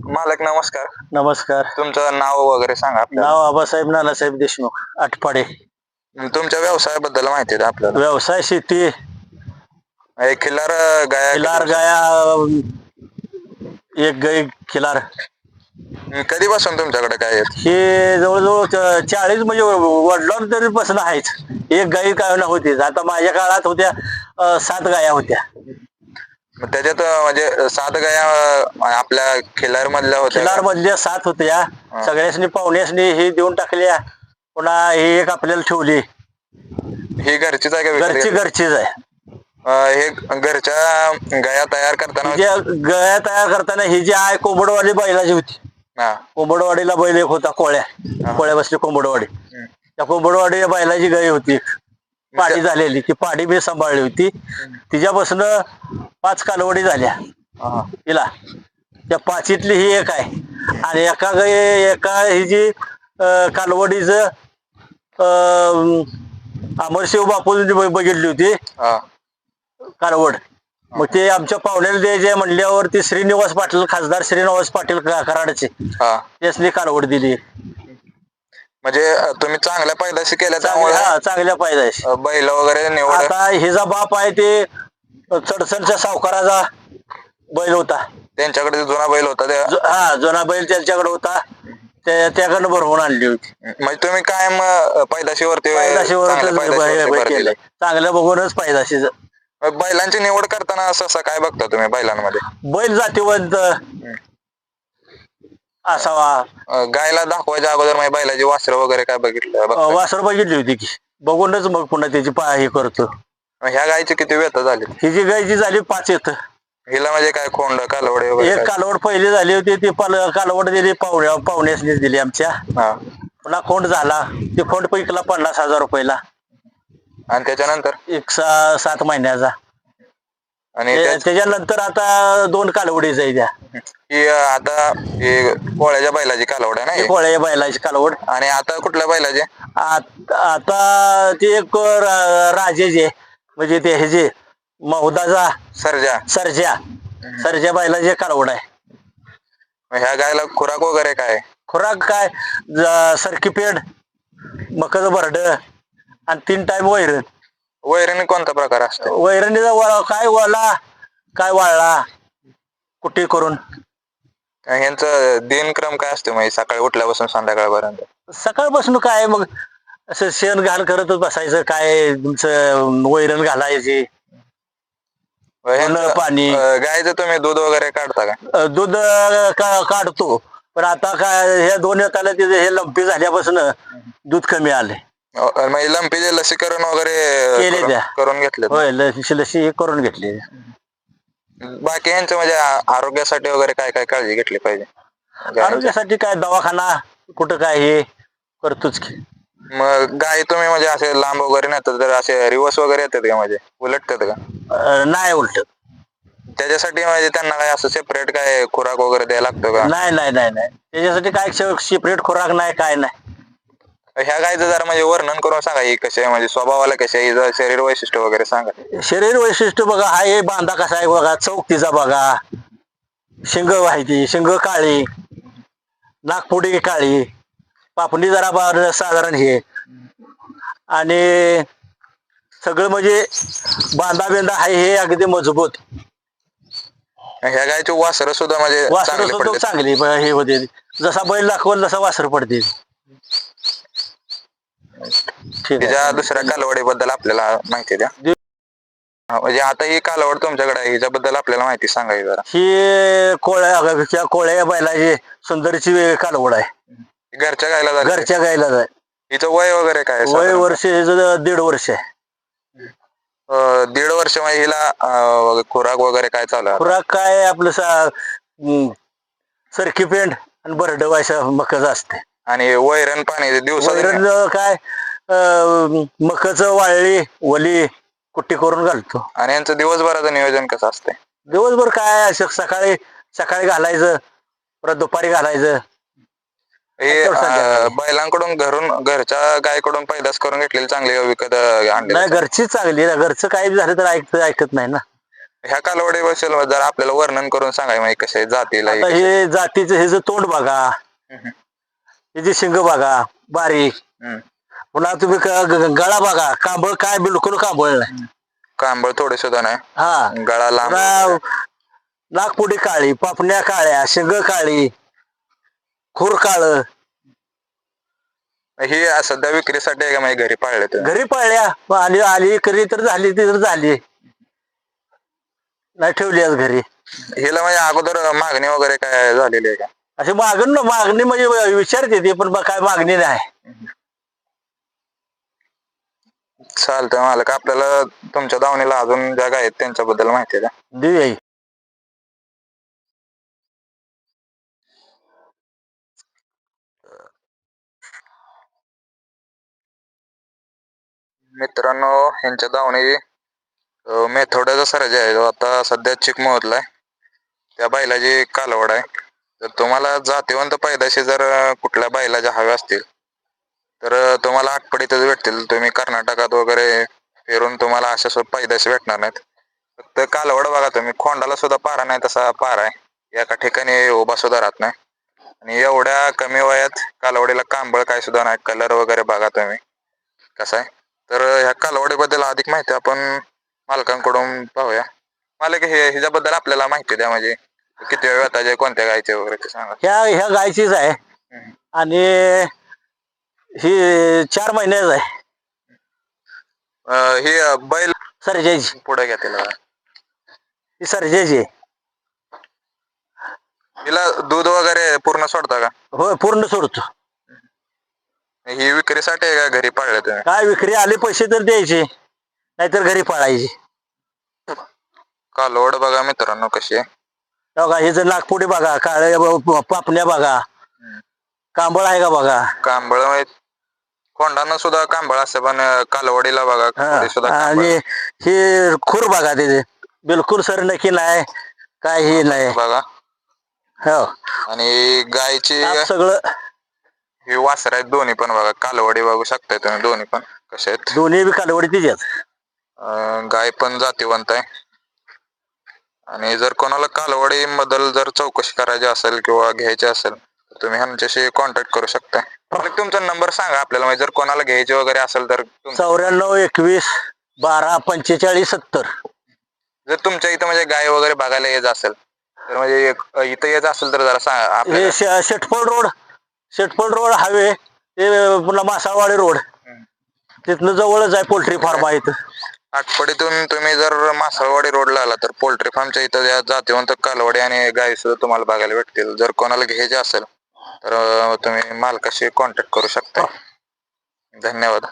मालक नमस्कार. नमस्कार. तुमचं नाव वगैरे सांगा आपल्याला. नाव आबासाहेब नानासाहेब देशमुख, आटपाडे. तुमच्या व्यवसायाबद्दल माहिती द्या आपल्याला. व्यवसाय शेती, खिल्लार गाया खिलार किती गाया, एक गाय खिलार. कधीपासून तुमच्याकडे काय आहेत? हे जवळजवळ 40 म्हणजे वडिलांना तरी पासून आहेच. एक गाई काय होती, आता माझ्या काळात होत्या 7 गाया होत्या. मग त्याच्यात म्हणजे 7 गाया आपल्या खिल्लार मधल्या होत्या खिलार का? मधल्या 7 होत्या. सगळ्यासनी पाहुण्यासनी ही देऊन टाकल्या. पुन्हा ही एक आपल्याला ठेवली. ही घरचीच आहे का विकत घेतली? घरचीच आहे. हे घरच्या गाया तयार करताना हिच्या गाया तयार करताना ही जी आहे कोंबडवाडी बैलाची होती. हा. कोंबडवाडीला बैल एक होता, कोळ्या बसली कोंबडवाडी. त्या कोंबडवाडी बैलाची गाय होती, पाडी झालेली. ती पाडी मी सांभाळली होती. तिच्यापासून 5 कालवडी झाल्या तिला. त्या 5ीतली ही एक आहे. आणि एका ही जी कालवडीच अमरशिव बापूंनी बघितली होती कालवड. मग ते आमच्या पाहुण्याला द्यायचे म्हणल्यावर ती श्रीनिवास पाटील, खासदार श्रीनिवास पाटील कराडचे, त्यासनी कालवड दिली. म्हणजे तुम्ही चांगल्या पैदाशी केल्या त्यामुळे चांगल्या पाहिजे बैल वगैरे निवड. आता हिचा बाप आहे ते चडसणच्या सावकाराचा बैल होता. त्यांच्याकडे जुना बैल होता जुना बैल त्यांच्याकडे होता. त्याकडनं भरवून आणली होती. म्हणजे तुम्ही कायम पैदाशीवरती केलंय, चांगलं बघूनच पैदाशीच. बैलांची निवड करताना असं काय बघता तुम्ही बैलांमध्ये? बैल जातीवंत असावा. गायला दाखवायच्या अगोदर म्हणजे बैलाची वासरं वगैरे काय बघितलं? वासर बघितली होती की, बघूनच मग पुन्हा त्याची हे करतो. ह्या गायची किती वेत झाली? हिची गायची झाली 5 येत. हिला म्हणजे काय खोंड कालवडे वगैरे? एक कालवड पहिली झाली होती, ती कालवड दिली पाहुण्यासनीच दिली आमच्या. पुन्हा खोंड झाला, ती खोंड पैकला 50,000 रुपयाला. आणि त्याच्यानंतर 7 महिन्याचा. आणि त्याच्यानंतर आता 2 कालवडी जायच्या. ही आता कोळ्याच्या बैलाची कालवड आहे ना? कोळ्या बैलाची कालवड. आणि आता कुठल्या बैलाची? आता ती एक राजेचे, म्हणजे ते ह्याचे महुदाचा सरजा बैलाचे कालवड आहे. ह्या गायला खुराक वगैरे काय? खुराक काय, सरकी पेड, मकाचं भरड आणि 3 टाइम वैरण. वैरणी कोणता प्रकार असतो? वैरणीचा काय वळला, काय वाळला, कुठे करून. ह्यांचं दिनक्रम काय असतो म्हणजे सकाळी उठल्यापासून संध्याकाळपर्यंत? सकाळपासून काय मग असं शेण घाल करतच बसायचं. काय तुमचं वैरण घालायची, पाणी. गायचं तुम्ही दूध वगैरे काढता का? दूध काढतो, पण आता काय ह्या 2 येताला तिथे हे लंपी झाल्यापासून दूध कमी आले. म्हणजे लंपीचे लसीकरण वगैरे करून घेतले? होय, लसी हे करून घेतली. बाकी यांचं म्हणजे आरोग्यासाठी वगैरे काय काय काळजी घेतली पाहिजे? आरोग्यासाठी काय दवाखाना कुठं काय हे करतोच की. मग गाय तुम्ही म्हणजे असे लांब वगैरे नेतात तर असे रिवर्स वगैरे येतात का, म्हणजे उलटतात का? नाही उलट. त्याच्यासाठी म्हणजे त्यांना काय असं सेपरेट काय खुराक वगैरे द्यायला लागतो का? नाही त्याच्यासाठी काय सेपरेट खुराक नाही, काय नाही. ह्या गायचं जरा म्हणजे वर्णन करून सांगा, ही कसे म्हणजे स्वभावाला कसे, हिचं शरीर वैशिष्ट्य वगैरे सांगा. शरीर वैशिष्ट्य बघा, हा हे बांधा कसा आहे बघा, चौकटीचा बघा, शिंग व्हायची, शिंग काळी, नागपुडी काळी, पापणी जरा साधारण हे, आणि सगळं म्हणजे बांधा बिंदा आहे हे अगदी मजबूत. ह्या गायचे वासर सुद्धा म्हणजे चांगली हे होते, जसा बैल दाखवल तसा वासर पडते. तिच्या दुसऱ्या कालवडीबद्दल आपल्याला माहिती द्या. म्हणजे आता ही कालवड तुमच्याकडे आहे, हिच्याबद्दल आपल्याला माहिती सांगा जरा. ही कोळ्या बैलाची सुंदरची कालवड आहे. घरच्या गायला? घरच्या गायला आहे. हिचं वय वगैरे काय? वय वर्ष 1.5 वर्ष आहे. 1.5 वर्ष म्हणजे हिला खुराक वगैरे काय चालू आहे? खुराक काय आपलं सरकी पेंड आणि भरड व्हायचं मकाचं असते. आणि वैरण पाणी दिवसा? वैरण काय मकाच वाळली वली कुट्टी करून घालतो. आणि यांचं दिवसभराचं नियोजन कसं असते? दिवसभर काय सकाळी घालायचं, परत दुपारी घालायचं. हे बैलांकडून घरच्या गायकडून पैदास करून घेतलेली चांगली विकत आणली? नाही, घरचीच चांगली. घरचं काही झालं तर ऐकत नाही ना. ह्या कालवडी बद्दल जर आपल्याला वर्णन करून सांगाय म्हणजे कसे जातीला आता हे जातीचं हे जे तोंड बघा, हे जे शिंग बघा बारीक, पुन्हा तुम्ही गळा बघा, कांबळ काय बिलकुल कांबळ नाही, कांबळ थोडे सुद्धा नाही, हा गळा लांब पुन्हा नागपुडी काळी, पापण्या काळ्या, शिंग काळी, खुर काळ. ही सध्या विक्रीसाठी आहे का म्हणजे घरी पाळले तर घरी पाळल्या आणि आली करी तर झाली ती तर झाली, नाही ठेवली आज घरी. हिला म्हणजे अगोदर मागणी वगैरे काय झालेली आहे का? अशी मागणी म्हणजे विचारते ती, पण काय मागणी नाही. चालतंय मालक, आपल्याला तुमच्या दावणीला अजून जागा आहेत त्यांच्याबद्दल माहिती आहे का? देऊया. मित्रांनो, यांच्या दावणी मेथोड्याचा सरजा आहे, आता सध्या चिकमोहतला आहे. त्या बैलाची कालवड आहे. तर तुम्हाला जातीवंत पैदाशी जर कुठल्या बैलाच्या हव्या असतील तर तुम्हाला आटपडीतच भेटतील. तुम्ही कर्नाटकात वगैरे फिरून तुम्हाला अशा पैदाशी भेटणार नाहीत. फक्त कालवड बघा तुम्ही, खोंडाला सुद्धा पारा नाही तसा पारा आहे, एका ठिकाणी उभा सुद्धा राहत नाही. आणि एवढ्या कमी वयात कालवडीला कांबळ काय सुद्धा नाही, कलर वगैरे बघा तुम्ही कसा आहे. तर ह्या कालवडीबद्दल अधिक माहिती आपण मालकांकडून पाहूया. मालक, ह्याच्याबद्दल आपल्याला माहिती द्या, म्हणजे किती वेळ वेताचे, कोणत्या गायचे वगैरे ते सांगा. ह्या गायचीच आहे आणि ही 4 महिन्याच आहे. ही बैल सर्जाची, पुढे घ्या तिला. ही सर्जाची. हिला दूध वगैरे पूर्ण सोडता का? होय, पूर्ण सोडतो. ही विक्रीसाठी आहे का घरी पाळले तुम्ही? काय विक्री आले पैसे तर द्यायचे, नाहीतर घरी पाळायची. कालवड बघा मित्रांनो कशी आहे. बघा हे जर नागपुडी बघा, काळ्या पापण्या बघा, कांबळ आहे का बघा. कांबळ खोंडानं सुद्धा कांबळ असते, पण कालवडीला बघा सुद्धा आणि हे खुर बघा, त्याचे बिलकुल सर नक्की नाही, काही नाही बघा. हो. आणि गायची सगळं ही वासर आहेत दोन्ही पण बघा, कालवडी बघू शकताय तुम्ही, दोन्ही पण कसे आहेत. दोन्ही बी कालवडी तिच्यात. गाय पण जातीवंत आहे. आणि जर कोणाला कालवडी बद्दल जर चौकशी करायची असेल किंवा घ्यायची असेल तर तुम्ही आमच्याशी कॉन्टॅक्ट करू शकता. तुमचा नंबर सांगा आपल्याला, म्हणजे जर कोणाला घ्यायचे वगैरे असेल तर. 94 21 12 45 70. जर तुमच्या इथं म्हणजे गाय वगैरे बघायला येत असेल तर, म्हणजे इथं यायचं असेल तर जरा सांगा. शेटफळ रोड हायवे, ते पुन्हा मासाळवाडी रोड, तिथनं जवळच आहे पोल्ट्री फार्म आहे. आटपडीतून तुम्ही जर मासाळवाडी रोडला आला तर पोल्ट्री फार्मच्या इथं जातीवंत कालवडी आणि गाय सुद्धा तुम्हाला बघायला भेटतील. जर कोणाला घ्यायचे असेल तर तुम्ही मालकाशी कॉन्टॅक्ट करू शकता. धन्यवाद.